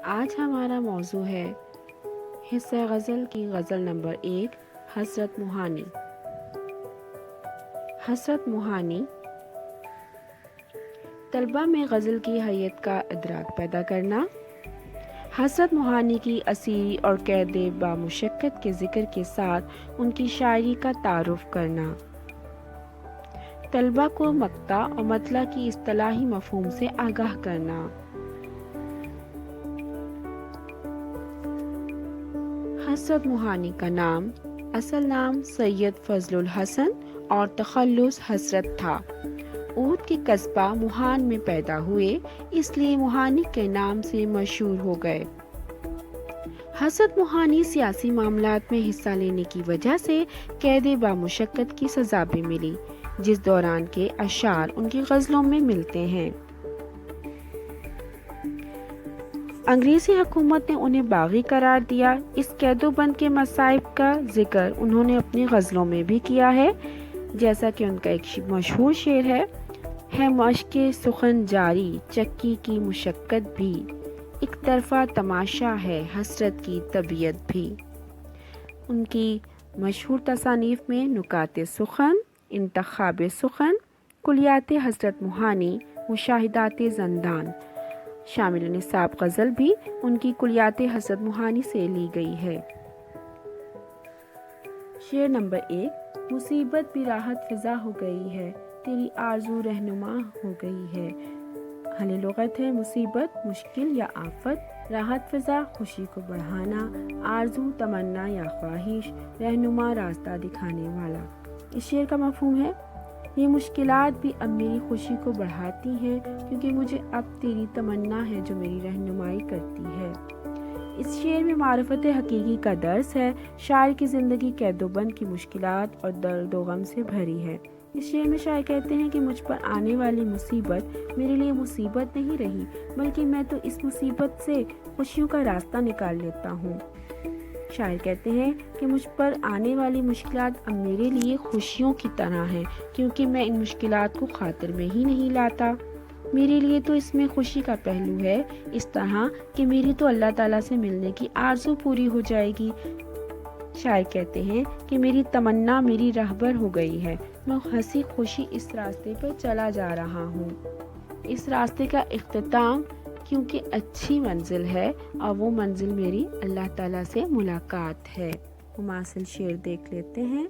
آج ہمارا موضوع ہے حصہ غزل کی غزل نمبر 1 حسرت موہانی۔ حسرت موہانی طلبہ میں غزل کی حیت کا ادراک پیدا کرنا، حسرت موہانی کی اسیری اور قید بامشقت کے ذکر کے ساتھ ان کی شاعری کا تعارف کرنا، طلبہ کو مقطع اور مطلع کی اصطلاحی مفہوم سے آگاہ کرنا۔ حسرت موہانی کا نام اصل نام سید فضل الحسن اور تخلص حسرت تھا۔ اودھ کے قصبہ موہان میں پیدا ہوئے، اس لیے موہانی کے نام سے مشہور ہو گئے۔ حسرت موہانی سیاسی معاملات میں حصہ لینے کی وجہ سے قید بامشقت کی سزا بھی ملی، جس دوران کے اشعار ان کی غزلوں میں ملتے ہیں۔ انگریزی حکومت نے انہیں باغی قرار دیا۔ اس قید و بند کے مصائب کا ذکر انہوں نے اپنی غزلوں میں بھی کیا ہے، جیسا کہ ان کا ایک مشہور شعر ہے مشق سخن جاری چکی کی مشقت بھی، ایک طرفہ تماشا ہے حسرت کی طبیعت بھی۔ ان کی مشہور تصانیف میں نکات سخن، انتخاب سخن، کلیات حسرت موہانی، مشاہدات زندان شامل نصاب غزل بھی ان کی کلیات حسرت موہانی سے لی گئی ہے۔ شعر نمبر 1۔ مصیبت بھی راحت فضا ہو گئی ہے، تیری آرزو رہنما ہو گئی ہے۔ حل لغت ہے مصیبت مشکل یا آفت، راحت فضا خوشی کو بڑھانا، آرزو تمنا یا خواہش، رہنما راستہ دکھانے والا۔ اس شعر کا مفہوم ہے یہ مشکلات بھی اب میری خوشی کو بڑھاتی ہیں، کیونکہ مجھے اب تیری تمنا ہے جو میری رہنمائی کرتی ہے۔ اس شعر میں معرفت حقیقی کا درس ہے۔ شاعر کی زندگی قید و بند کی مشکلات اور درد و غم سے بھری ہے۔ اس شعر میں شاعر کہتے ہیں کہ مجھ پر آنے والی مصیبت میرے لیے مصیبت نہیں رہی، بلکہ میں تو اس مصیبت سے خوشیوں کا راستہ نکال لیتا ہوں۔ شاعر کہتے ہیں کہ مجھ پر آنے والی مشکلات اب میرے لیے خوشیوں کی طرح ہیں، کیونکہ میں ان مشکلات کو خاطر میں ہی نہیں لاتا۔ میرے لیے تو اس میں خوشی کا پہلو ہے، اس طرح کہ میری تو اللہ تعالیٰ سے ملنے کی آرزو پوری ہو جائے گی۔ شاعر کہتے ہیں کہ میری تمنا میری رہبر ہو گئی ہے، میں ہنسی خوشی اس راستے پر چلا جا رہا ہوں۔ اس راستے کا اختتام کیونکہ اچھی منزل ہے، اور وہ منزل میری اللہ تعالیٰ سے ملاقات ہے۔ مماثل شعر دیکھ لیتے ہیں۔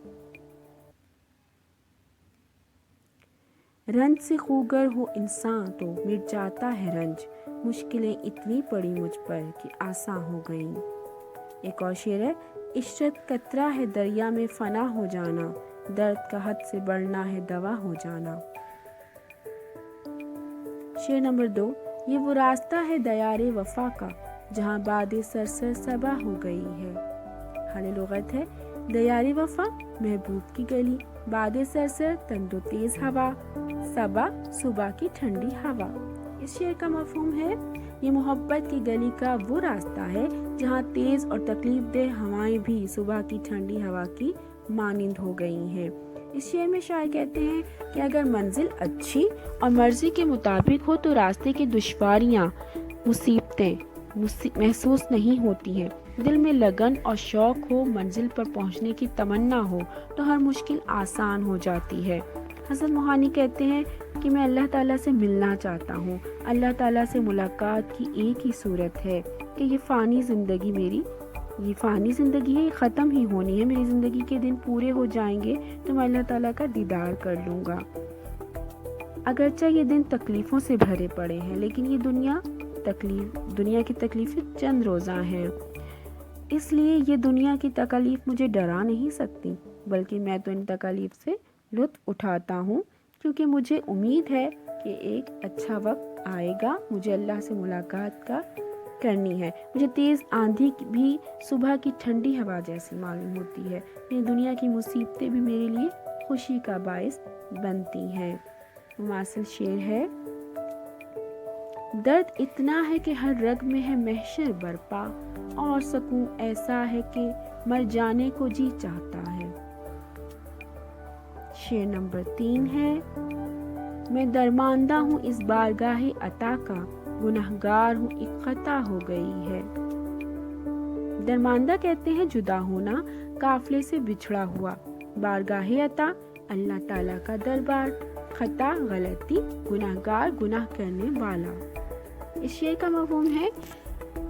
رنج سے خوگر ہو انسان تو مٹ جاتا ہے رنج، مشکلیں اتنی پڑی مجھ پر کہ آسان ہو گئیں۔ ایک اور شعر ہے۔ عشرت قطرہ ہے دریا میں فنا ہو جانا، درد کا حد سے بڑھنا ہے دوا ہو جانا۔ شعر نمبر 2۔ یہ وہ راستہ ہے دیار وفا کا، جہاں باد سرسر صبا ہو گئی ہے۔ حل لغت ہے دیار وفا محبوب کی گلی، باد سرسر تند و تیز ہوا، صبا صبح کی ٹھنڈی ہوا۔ اس شعر کا مفہوم ہے یہ محبت کی گلی کا وہ راستہ ہے جہاں تیز اور تکلیف دہ ہوائیں بھی صبح کی ٹھنڈی ہوا کی مانند ہو گئی ہیں۔ اس شعر میں شاعر کہتے ہیں کہ اگر منزل اچھی اور مرضی کے مطابق ہو تو راستے کی دشواریاں مصیبتیں محسوس نہیں ہوتی ہیں۔ دل میں لگن اور شوق ہو، منزل پر پہنچنے کی تمنا ہو تو ہر مشکل آسان ہو جاتی ہے۔ حسرت موہانی کہتے ہیں کہ میں اللہ تعالیٰ سے ملنا چاہتا ہوں۔ اللہ تعالیٰ سے ملاقات کی ایک ہی صورت ہے کہ یہ فانی زندگی ہے، یہ ختم ہی ہونی ہے۔ میری زندگی کے دن پورے ہو جائیں گے تو میں اللہ تعالیٰ کا دیدار کر لوں گا۔ اگرچہ یہ دن تکلیفوں سے بھرے پڑے ہیں، لیکن یہ دنیا کی تکلیفیں چند روزہ ہیں، اس لیے یہ دنیا کی تکلیف مجھے ڈرا نہیں سکتی، بلکہ میں تو ان تکلیف سے لطف اٹھاتا ہوں، کیونکہ مجھے امید ہے کہ ایک اچھا وقت آئے گا، مجھے اللہ سے ملاقات کرنی ہے۔ مجھے تیز آندھی بھی صبح کی ٹھنڈی ہوا جیسی معلوم ہوتی ہے۔ یہ دنیا کی مصیبتیں بھی میرے لیے خوشی کا باعث بنتی ہیں۔ مماثل شعر ہے۔ درد اتنا ہے کہ ہر رگ میں ہے محشر برپا، اور سکون ایسا ہے کہ مر جانے کو جی چاہتا ہے۔ شعر نمبر 3 ہے۔ میں درماندہ ہوں اس بارگاہ عطا کا، गुनहगार हूँ, एक खता हो गई है। दरमांदा कहते हैं जुदा होना, काफले से बिछड़ा हुआ, बारगाहे अता अल्लाह ताला का दरबार, खता गलती, गुनहगार गुनाह करने वाला। इस शेर का मफ़हूम है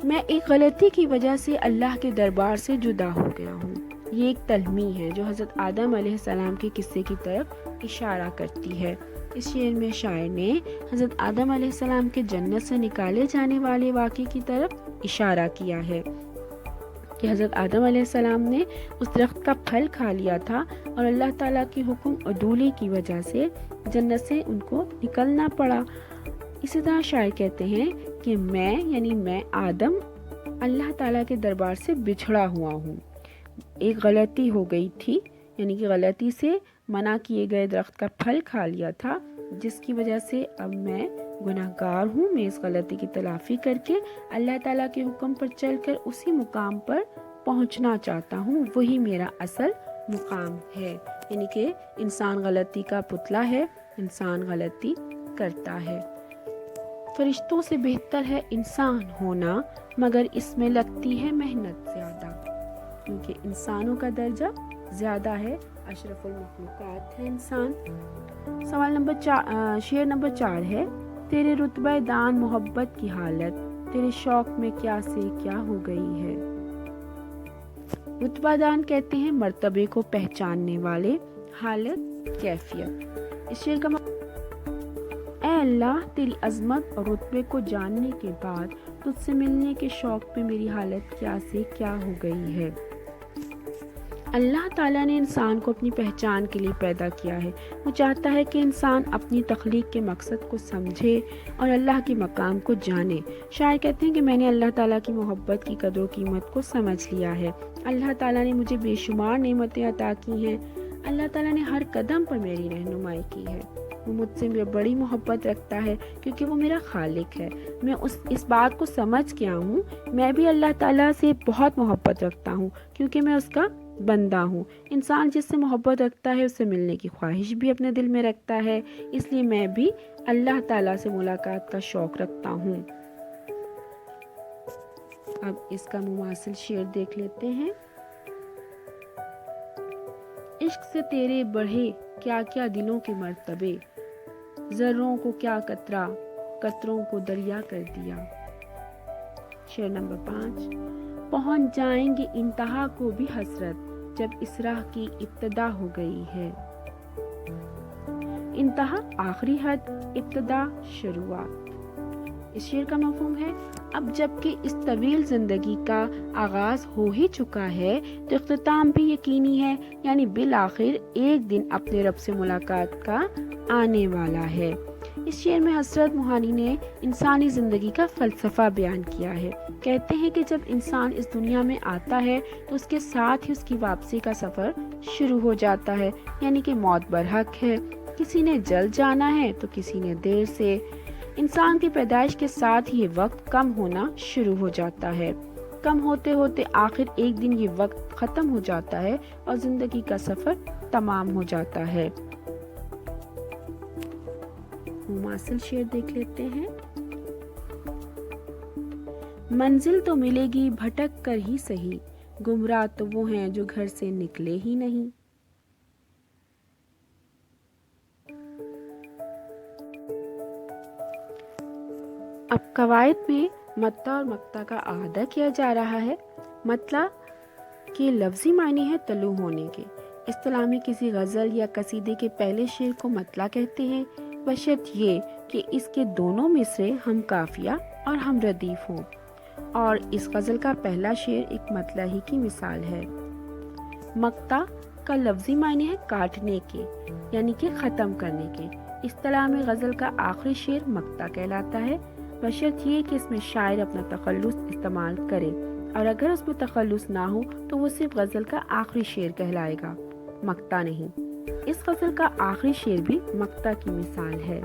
मैं एक गलती की वजह से अल्लाह के दरबार से जुदा हो गया हूँ। ये एक तलमी है जो हज़रत आदम अलैहिस्सलाम के किस्से की तरफ इशारा करती है। इस शेर में शायर ने हज़रत आदम अलैहिस्सलाम के जन्नत से निकाले जाने वाले वाक़े की तरफ इशारा किया है कि हज़रत आदम अलैहिस्सलाम ने उस दरख्त का फल खा लिया था और अल्लाह ताला की हुक्म अदूली की वजह से जन्नत से उनको निकलना पड़ा। इसी तरह शायर कहते हैं कि मैं आदम अल्लाह ताला के दरबार से बिछड़ा हुआ हूँ। एक गलती हो गई थी, यानी कि गलती से मना किए गए दरख्त का फल खा लिया था, जिसकी वजह से अब मैं गुनहगार हूँ। मैं इस गलती की तलाफ़ी करके अल्लाह ताला के हुक्म पर चलकर उसी मुकाम पर पहुँचना चाहता हूँ, वही मेरा असल मुकाम है। यानी कि इंसान गलती का पुतला है, इंसान गलती करता है। फरिश्तों से बेहतर है इंसान होना, मगर इसमें लगती है मेहनत ज़्यादा, क्योंकि इंसानों का दर्जा ज़्यादा है, अशरफुल मखलूक़ात है इंसान। सवाल नंबर शेर नंबर 4 है तेरे रुतबे दान मोहब्बत की हालत, तेरे शौक में क्या से क्या हो गई है। रुतबा दान कहते हैं मर्तबे को पहचानने वाले, हालत कैफियत। इस शेर का ऐ अल्लाह तेरी अज़मत और रुतबे को जानने के बाद तुझसे मिलने के शौक पे मेरी हालत क्या से क्या हो गई है। अल्लाह ताला ने इंसान को अपनी पहचान के लिए पैदा किया है। वो चाहता है कि इंसान अपनी तख्लीक के मकसद को समझे और अल्लाह के मकाम को जाने। शायर कहते हैं कि मैंने अल्लाह ताला की मोहब्बत की कदर कीमत को समझ लिया है। अल्लाह ताला ने मुझे बेशुमार नेमतें अता की हैं। अल्लाह ताला ने हर कदम पर मेरी रहनुमाई की है। वो मुझसे बड़ी मोहब्बत रखता है क्योंकि वो मेरा खालिक है। मैं इस बात को समझ गया हूँ, मैं भी अल्लाह ताला से बहुत मोहब्बत रखता हूँ क्योंकि मैं उसका बंदा हूँ। इंसान जिससे मोहब्बत रखता है उससे मिलने की ख्वाहिश भी अपने दिल में रखता है, इसलिए मैं भी अल्लाह ताला से मुलाकात का शौक़ रखता हूँ। अब इसका मुमासिल शेर देख लेते हैं। इश्क से तेरे बढ़े क्या क्या दिलों के मर्तबे, ज़र्रों को क्या कतरा कतरों को दरिया कर दिया। शेर नंबर 5 पहुंच जाएंगे इंतहा को भी हसरत, जब इस राह की इब्तदा हो गई है। इंतहा आखिरी हद, इब्तदा शुरुआत। इस शेर का मफ़हूम है अब जबकि इस तवील ज़िंदगी का आगाज़ हो ही चुका है तो इख्तिताम भी यकीनी है, यानी बिल आखिर एक दिन अपने रब से मुलाकात का आने वाला है। इस शेर में हज़रत मोहानी ने इंसानी ज़िंदगी का फ़लसफ़ा बयान किया है। कहते हैं कि जब इंसान इस दुनिया में आता है तो उसके साथ ही उसकी वापसी का सफ़र शुरू हो जाता है, यानी कि मौत बरहक है। किसी ने जल्द जाना है तो किसी ने देर से। इंसान की पैदाइश के साथ ही ये वक्त कम होना शुरू हो जाता है। कम होते होते आखिर एक दिन ये वक्त ख़त्म हो जाता है और ज़िंदगी का सफ़र तमाम हो जाता है। मुमासिल शेर देख लेते हैं। मंजिल तो मिलेगी भटक कर ही सही, गुमराह तो वो हैं जो घर से निकले ही नहीं। अब कवायद में मत्ता और मक्ता का अहाता किया जा रहा है। मतला के लफ्ज़ी मायने है तलू होने के। इस्तिलाह में किसी गज़ल या कसीदे के पहले शेर को मतला कहते हैं, बशर्त ये कि इसके दोनों मिसरे हम काफिया और हम रदीफ हों। और इस गज़ल का पहला शेर एक मतला ही की मिसाल है। मक्ता का लफ्ज़ी मायने है काटने के, यानी कि ख़त्म करने के। इस्तिलाह में गज़ल का आखिरी शेर मक्ता कहलाता है, बशर्त ये कि इसमें शायर अपना तखल्लुस इस्तेमाल करे, और अगर उसमें तखल्लुस ना हो तो वो सिर्फ गज़ल का आखिरी शेर कहलाएगा, मक्ता नहीं। इस गज़ल का आखिरी शेर भी मक्ता की मिसाल है।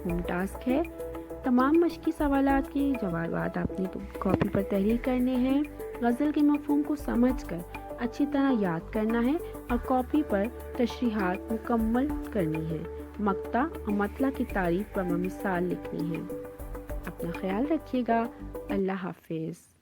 होम टास्क है, तमाम मश्की सवालात के जवाब आपने तो कॉपी पर तहरीर करने हैं। गज़ल के मफ़हूम को समझकर अच्छी तरह याद करना है और कॉपी पर तशरीहात मुकम्मल करनी है। मक्ता और मतला की तारीफ पर मिसाल लिखनी है। اپنا خیال رکھیے گا۔ اللہ حافظ۔